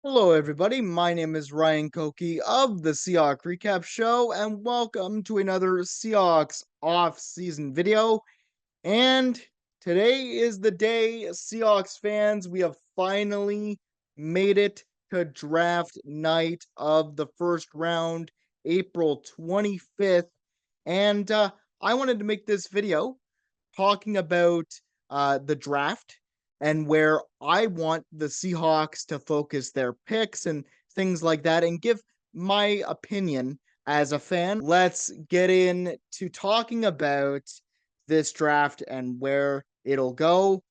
Hello, everybody. My name is Ryan Koki of the Seahawks Recap Show, and welcome to another Seahawks off-season video. And today is the day, Seahawks fans. We have finally made it to draft night of the first round, April 25th. And I wanted to make this video talking about the draft and where I want the Seahawks to focus their picks and things like that, and give my opinion as a fan. Let's get into talking about this draft and where it'll go.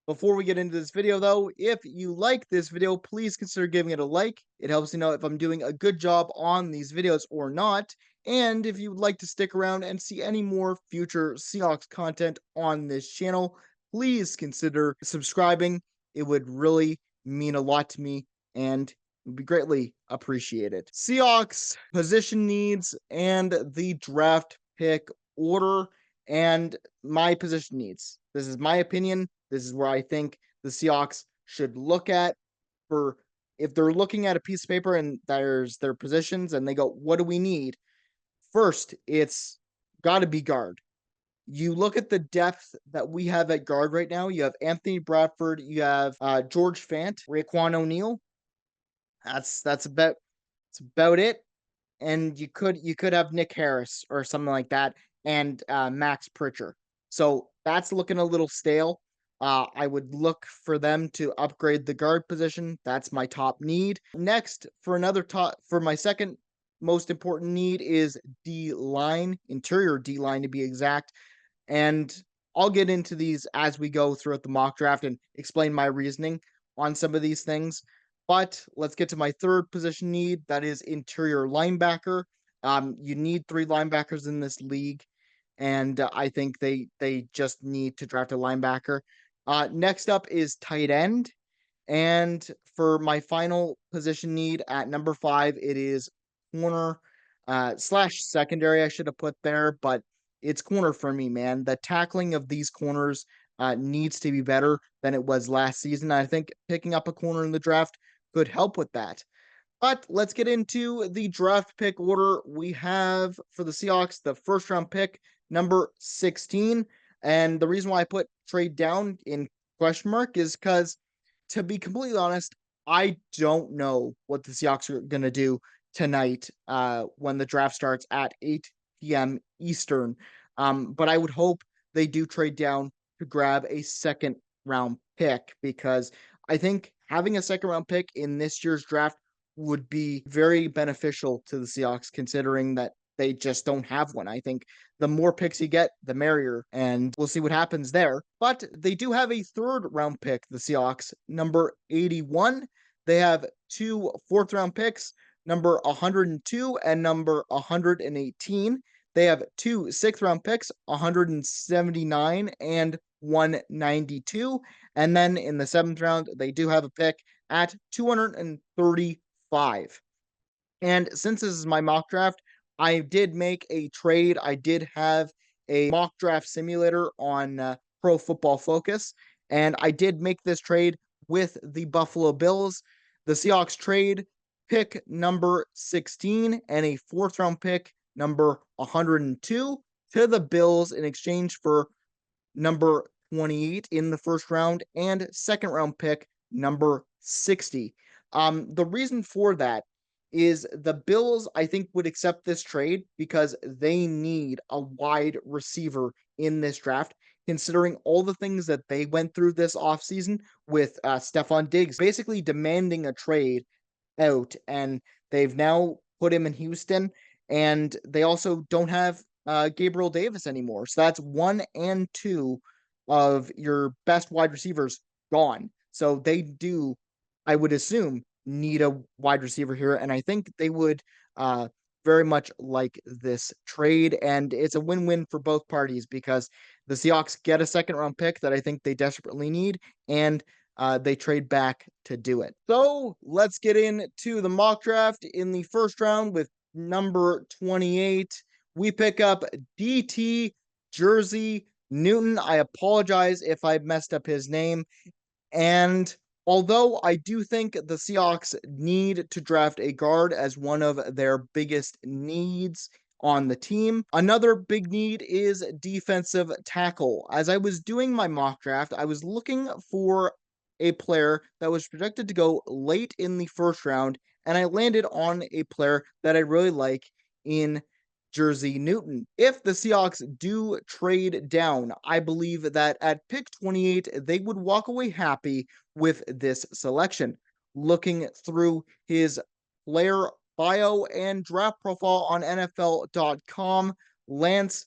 Before we get into this video, though, if you like this video, please consider giving it a like. It helps me know if I'm doing a good job on these videos or not. And if you would like to stick around and see any more future Seahawks content on this channel, please consider subscribing. It would really mean a lot to me and would be greatly appreciated. Seahawks position needs and the draft pick order and my position needs. This is my opinion. This is where I think the Seahawks should look at for if they're looking at a piece of paper and there's their positions and they go, what do we need? First, it's got to be guard. You look at the depth that we have at guard right now. You have Anthony Bradford, you have George Fant, Raekwon O'Neal. That's about it. And you could have Nick Harris or something like that, and Max Pritchard. So that's looking a little stale. I would look for them to upgrade the guard position. That's my top need. Next, for my second most important need is D line, interior D line to be exact. And I'll get into these as we go throughout the mock draft and explain my reasoning on some of these things. But let's get to my third position need. That is interior linebacker. You need three linebackers in this league, and I think they just need to draft a linebacker. Next up is tight end, and for my final position need at number 5, it is corner slash secondary. I should have put there, but it's corner for me, man. The tackling of these corners needs to be better than it was last season. I think picking up a corner in the draft could help with that. But let's get into the draft pick order. We have for the Seahawks the first round pick, number 16. And the reason why I put trade down in question mark is because, to be completely honest, I don't know what the Seahawks are going to do tonight when the draft starts at 8 p.m. Eastern. But I would hope they do trade down to grab a second round pick, because I think having a second round pick in this year's draft would be very beneficial to the Seahawks, considering that they just don't have one. I think the more picks you get, the merrier, and we'll see what happens there. But they do have a third round pick, the Seahawks, number 81. They have two fourth round picks, number 102 and number 118. They have two sixth round picks, 179 and 192. And then in the seventh round, they do have a pick at 235. And since this is my mock draft, I did make a trade. I did have a mock draft simulator on Pro Football Focus, and I did make this trade with the Buffalo Bills. The Seahawks trade pick number 16 and a fourth round pick number 102 to the Bills in exchange for number 28 in the first round and second round pick number 60. The reason for that is the Bills, I think, would accept this trade because they need a wide receiver in this draft, considering all the things that they went through this offseason with Stephon Diggs basically demanding a trade out, and they've now put him in Houston, and they also don't have Gabriel Davis anymore. So that's 1 and 2 of your best wide receivers gone. So they do, I would assume, need a wide receiver here, and I think they would very much like this trade, and it's a win-win for both parties because the Seahawks get a second round pick that I think they desperately need, and they trade back to do it. So let's get into the mock draft. In the first round with number 28, we pick up DT Jersey Newton. I apologize if I messed up his name. And Although I do think the Seahawks need to draft a guard as one of their biggest needs on the team. Another big need is defensive tackle. As I was doing my mock draft, I was looking for a player that was projected to go late in the first round, and I landed on a player that I really like in Jersey Newton. If the Seahawks do trade down, I believe that at pick 28, they would walk away happy with this selection. Looking through his player bio and draft profile on NFL.com, Lance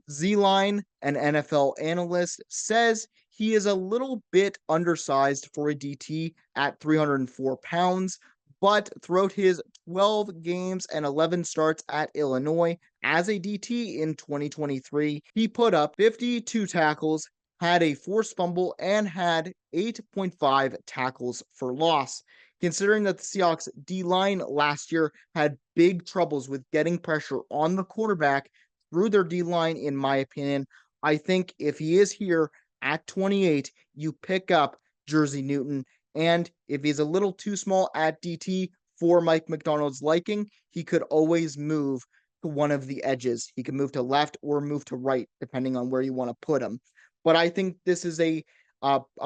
Zline, an NFL analyst, says he is a little bit undersized for a DT at 304 pounds, but throughout his 12 games and 11 starts at Illinois as a DT in 2023, he put up 52 tackles, had a forced fumble, and had 8.5 tackles for loss. Considering that the Seahawks D line last year had big troubles with getting pressure on the quarterback through their D line, in my opinion, I think if he is here at 28, you pick up Jersey Newton. And if he's a little too small at DT for Mike Macdonald's liking, he could always move to one of the edges. He could move to left or move to right, depending on where you want to put him. But I think this is a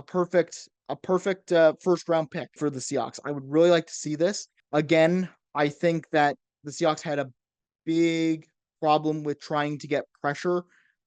perfect first round pick for the Seahawks. I would really like to see this. Again, I think that the Seahawks had a big problem with trying to get pressure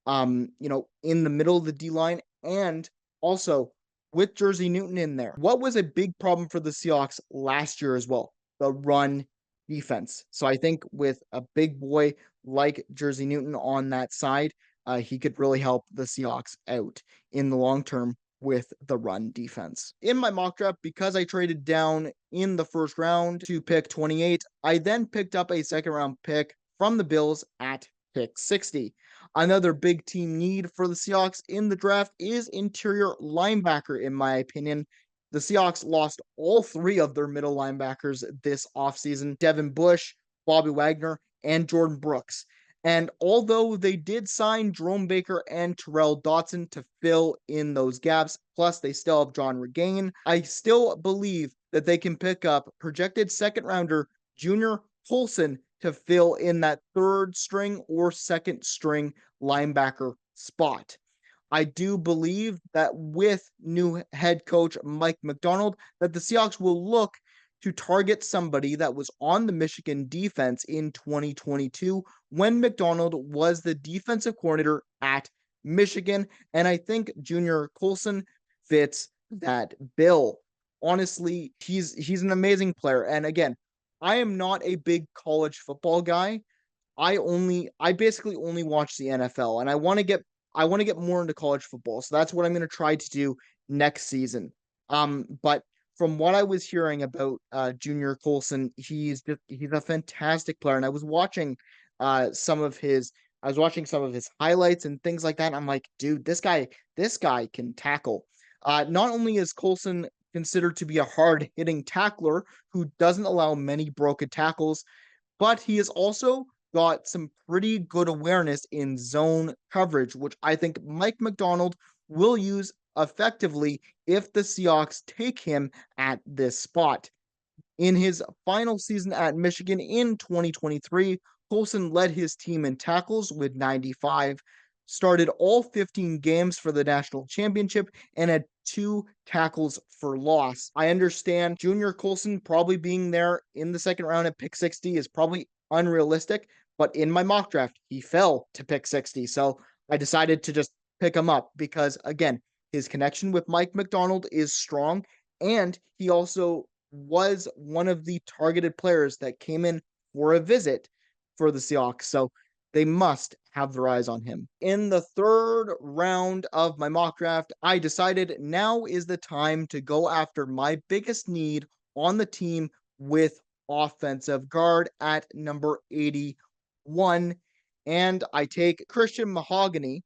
in the middle of the D line, and also with Jersey Newton in there. What was a big problem for the Seahawks last year as well? The run defense. So I think with a big boy like Jersey Newton on that side, he could really help the Seahawks out in the long term with the run defense. In my mock draft, because I traded down in the first round to pick 28, I then picked up a second round pick from the Bills at pick 60. Another big team need for the Seahawks in the draft is interior linebacker, in my opinion. The Seahawks lost all three of their middle linebackers this offseason: Devin Bush, Bobby Wagner, and Jordan Brooks. And although they did sign Jerome Baker and Terrell Dotson to fill in those gaps, plus they still have John Regain, I still believe that they can pick up projected second rounder Junior Colson to fill in that third string or second string linebacker spot. I do believe that with new head coach Mike Macdonald, that the Seahawks will look to target somebody that was on the Michigan defense in 2022 when Macdonald was the defensive coordinator at Michigan. And I think Junior Colson fits that bill. Honestly, he's an amazing player. And again, I am not a big college football guy. I basically only watch the NFL, and I want to get more into college football. So that's what I'm going to try to do next season. But from what I was hearing about Junior Colson, he's a fantastic player, and some of his I was watching some of his highlights and things like that. And I'm like, dude, this guy can tackle. Not only is Colson considered to be a hard hitting tackler who doesn't allow many broken tackles, but he has also got some pretty good awareness in zone coverage, which I think Mike Macdonald will use effectively if the Seahawks take him at this spot. In his final season at Michigan in 2023, Colson led his team in tackles with 95, started all 15 games for the national championship, and had 2 tackles for loss. I understand Junior Colson probably being there in the second round at pick 60 is probably unrealistic, but in my mock draft, he fell to pick 60. So I decided to just pick him up because, again, his connection with Mike Macdonald is strong, and he also was one of the targeted players that came in for a visit for the Seahawks. So they must have their eyes on him. In the third round of my mock draft, I decided now is the time to go after my biggest need on the team with offensive guard at number 81. And I take Christian Mahogany.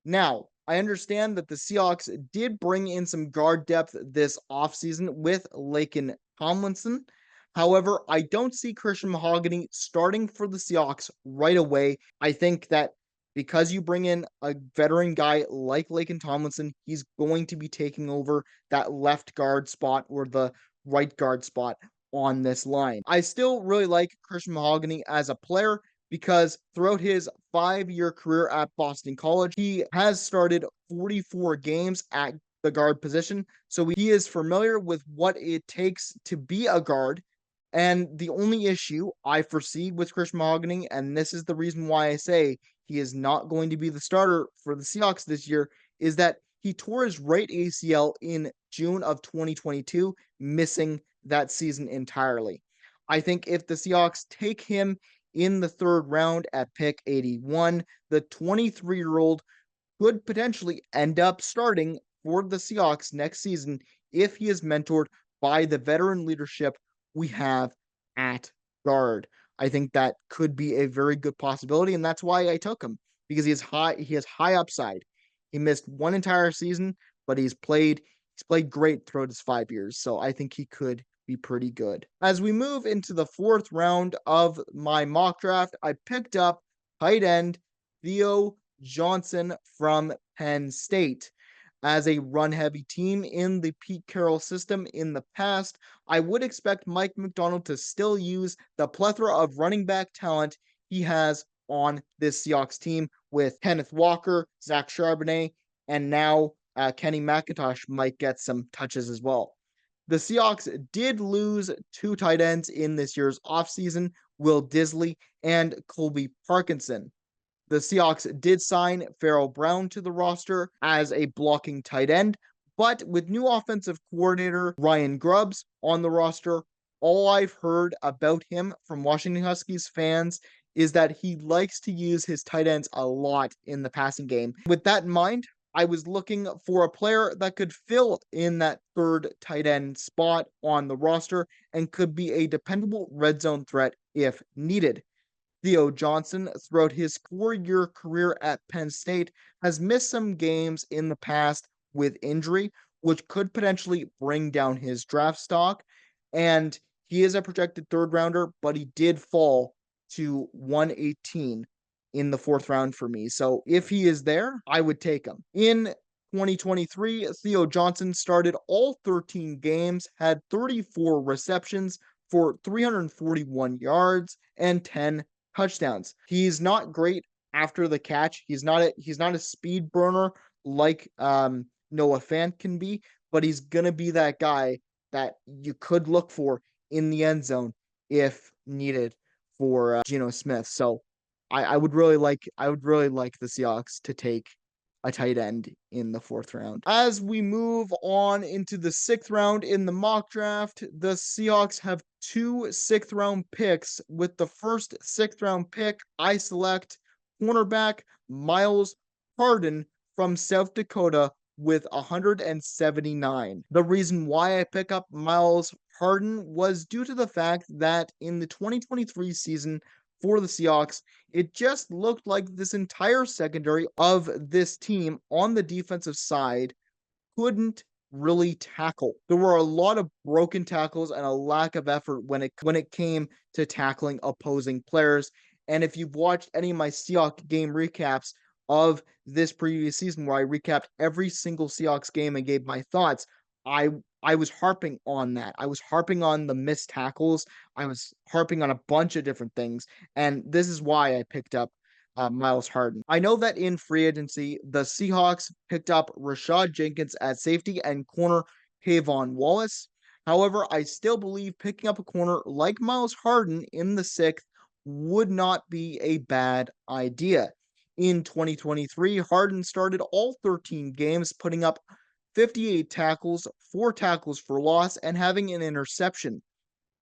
Now, I understand that the Seahawks did bring in some guard depth this offseason with Laken Tomlinson. However, I don't see Christian Mahogany starting for the Seahawks right away. I think that because you bring in a veteran guy like Laken Tomlinson, he's going to be taking over that left guard spot or the right guard spot on this line. I still really like Christian Mahogany as a player because throughout his 5-year career at Boston College, he has started 44 games at the guard position. So he is familiar with what it takes to be a guard. And the only issue I foresee with Chris Mahogany, and this is the reason why I say he is not going to be the starter for the Seahawks this year, is that he tore his right ACL in June of 2022, missing that season entirely. I think if the Seahawks take him in the third round at pick 81, the 23-year-old could potentially end up starting for the Seahawks next season if he is mentored by the veteran leadership we have at guard. I think that could be a very good possibility, and that's why I took him because he has high upside. He missed one entire season, but he's played great throughout his 5 years. So I think he could be pretty good. As we move into the fourth round of my mock draft, I picked up tight end Theo Johnson from Penn State. As a run-heavy team in the Pete Carroll system in the past, I would expect Mike Macdonald to still use the plethora of running back talent he has on this Seahawks team with Kenneth Walker, Zach Charbonnet, and now Kenny McIntosh might get some touches as well. The Seahawks did lose 2 tight ends in this year's offseason, Will Disley and Colby Parkinson. The Seahawks did sign Farrell Brown to the roster as a blocking tight end, but with new offensive coordinator Ryan Grubbs on the roster, all I've heard about him from Washington Huskies fans is that he likes to use his tight ends a lot in the passing game. With that in mind, I was looking for a player that could fill in that third tight end spot on the roster and could be a dependable red zone threat if needed. Theo Johnson, throughout his 4-year career at Penn State, has missed some games in the past with injury, which could potentially bring down his draft stock. And he is a projected third rounder, but he did fall to 118 in the fourth round for me. So if he is there, I would take him. In 2023, Theo Johnson started all 13 games, had 34 receptions for 341 yards and 10 touchdowns. He's not great after the catch. He's not a speed burner like Noah Fant can be, but he's gonna be that guy that you could look for in the end zone if needed for Geno Smith. So I would really like the Seahawks to take a tight end in the fourth round. As we move on into the sixth round in the mock draft, the Seahawks have 2 sixth-round picks. With the first sixth-round pick, I select cornerback Miles Harden from South Dakota with 179. The reason why I pick up Miles Harden was due to the fact that in the 2023 season for the Seahawks, it just looked like this entire secondary of this team on the defensive side couldn't really tackle. There were a lot of broken tackles and a lack of effort when it came to tackling opposing players. And if you've watched any of my Seahawks game recaps of this previous season where I recapped every single Seahawks game and gave my thoughts, I was harping on that. I was harping on the missed tackles. I was harping on a bunch of different things. And this is why I picked up Miles Harden. I know that in free agency, the Seahawks picked up Rashad Jenkins at safety and corner Kayvon Wallace. However, I still believe picking up a corner like Miles Harden in the sixth would not be a bad idea. In 2023, Harden started all 13 games, putting up 58 tackles, 4 tackles for loss, and having an interception.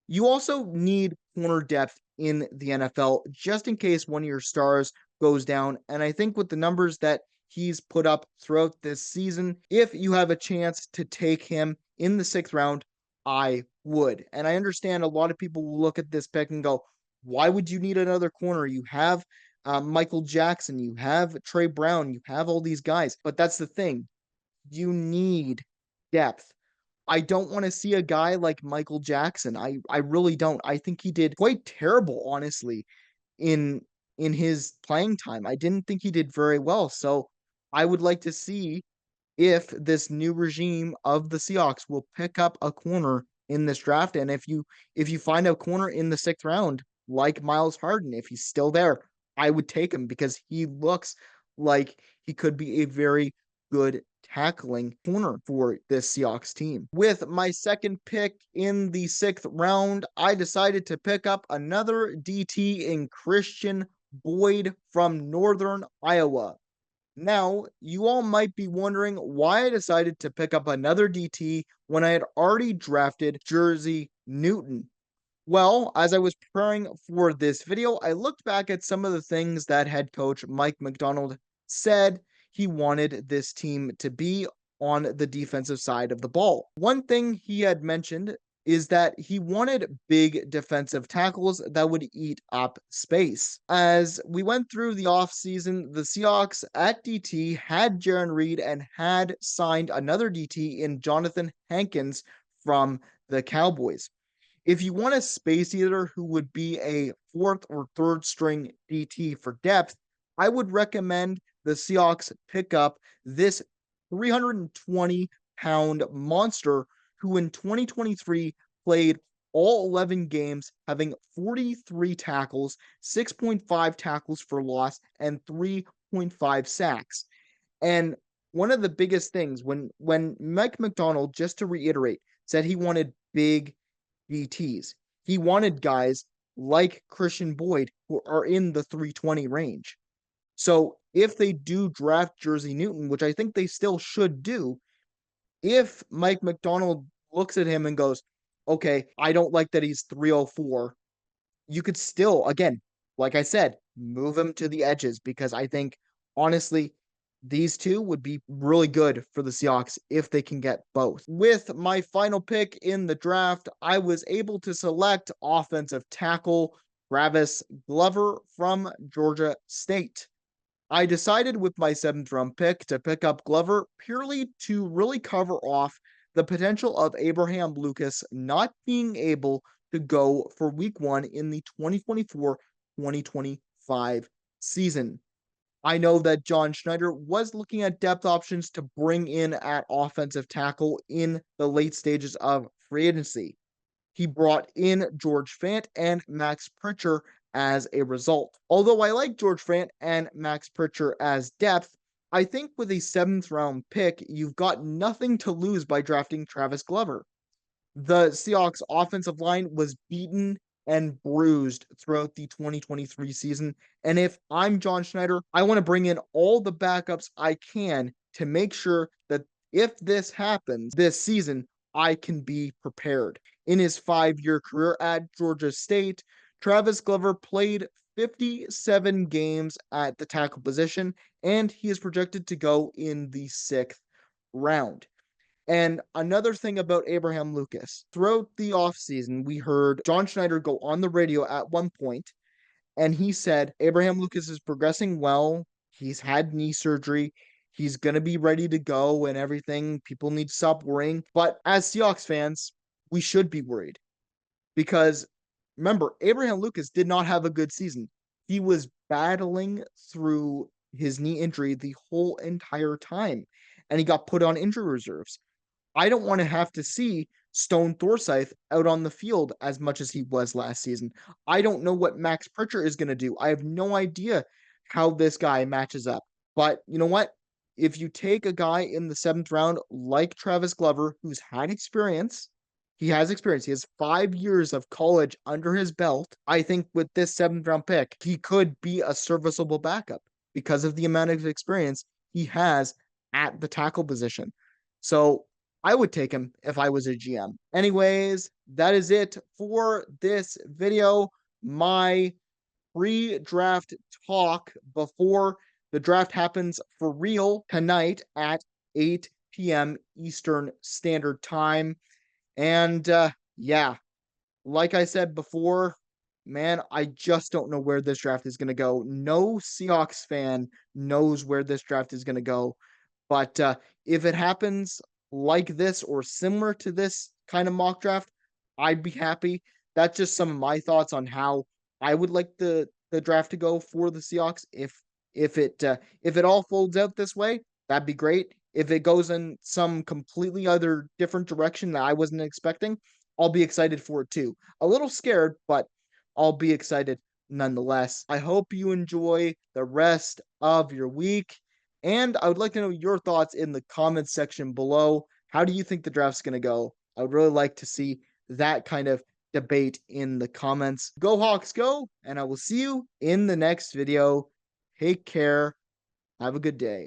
You also need corner depth in the NFL just in case one of your stars goes down. And I think with the numbers that he's put up throughout this season, if you have a chance to take him in the sixth round, I would. And I understand a lot of people will look at this pick and go, why would you need another corner? You have Michael Jackson, you have Trey Brown, you have all these guys. But that's the thing. You need depth. I don't want to see a guy like Michael Jackson. I really don't. I think he did quite terrible, honestly, in in his playing time. I didn't think he did very well. So I would like to see if this new regime of the Seahawks will pick up a corner in this draft. And if you find a corner in the 6th round, like Miles Harden, if he's still there, I would take him because he looks like he could be a very good tackling corner for this Seahawks team. With my second pick in the 6th round, I decided to pick up another DT in Christian Boyd from Northern Iowa. Now, you all might be wondering why I decided to pick up another DT when I had already drafted Jersey Newton. Well, as I was preparing for this video, I looked back at some of the things that head coach Mike Macdonald said he wanted this team to be on the defensive side of the ball. One thing he had mentioned is that he wanted big defensive tackles that would eat up space. As we went through the offseason, the Seahawks at DT had Jaron Reed and had signed another DT in Jonathan Hankins from the Cowboys. If you want a space eater who would be a 4th or 3rd string DT for depth, I would recommend the Seahawks pick up this 320-pound monster who in 2023 played all 11 games, having 43 tackles, 6.5 tackles for loss, and 3.5 sacks. And one of the biggest things when Mike Macdonald, just to reiterate, said he wanted big DTs. He wanted guys like Christian Boyd who are in the 320 range. So if they do draft Jersey Newton, which I think they still should do, if Mike Macdonald looks at him and goes, okay, I don't like that he's 304, you could still, again, like I said, move him to the edges because I think, honestly, these two would be really good for the Seahawks if they can get both. With my final pick in the draft, I was able to select offensive tackle Travis Glover from Georgia State. I decided with my 7th-round pick to pick up Glover purely to really cover off the potential of Abraham Lucas not being able to go for week 1 in the 2024-2025 season. I know that John Schneider was looking at depth options to bring in at offensive tackle in the late stages of free agency. He brought in George Fant and Max Pritchard as a result. Although I like George Fant and Max Pritchard as depth, I think with a 7th-round pick, you've got nothing to lose by drafting Travis Glover. The Seahawks offensive line was beaten and bruised throughout the 2023 season. And if I'm John Schneider, I want to bring in all the backups I can to make sure that if this happens this season, I can be prepared. In his 5-year career at Georgia State, Travis Glover played 57 games at the tackle position, and he is projected to go in the 6th round. And another thing about Abraham Lucas, throughout the offseason, we heard John Schneider go on the radio at one point, and he said, Abraham Lucas is progressing well. He's had knee surgery. He's going to be ready to go and everything. People need to stop worrying. But as Seahawks fans, we should be worried because remember, Abraham Lucas did not have a good season. He was battling through his knee injury the whole entire time, and he got put on injury reserves. I don't want to have to see Stone Forsythe out on the field as much as he was last season. I don't know what Max Pritchard is going to do. I have no idea how this guy matches up. But you know what? If you take a guy in the 7th round like Travis Glover, who's had experience, he has experience. He has 5 years of college under his belt. I think with this 7th-round pick, he could be a serviceable backup because of the amount of experience he has at the tackle position. So I would take him if I was a GM. Anyways, that is it for this video. My pre-draft talk before the draft happens for real tonight at 8 p.m. Eastern Standard Time. And yeah, like I said before, man, I just don't know where this draft is going to go. No Seahawks fan knows where this draft is going to go. But if it happens like this or similar to this kind of mock draft, I'd be happy. That's just some of my thoughts on how I would like the the draft to go for the Seahawks. If it all folds out this way, that'd be great. If it goes in some completely other different direction that I wasn't expecting, I'll be excited for it too. A little scared, but I'll be excited nonetheless. I hope you enjoy the rest of your week. And I would like to know your thoughts in the comments section below. How do you think the draft's going to go? I would really like to see that kind of debate in the comments. Go Hawks, go! And I will see you in the next video. Take care. Have a good day.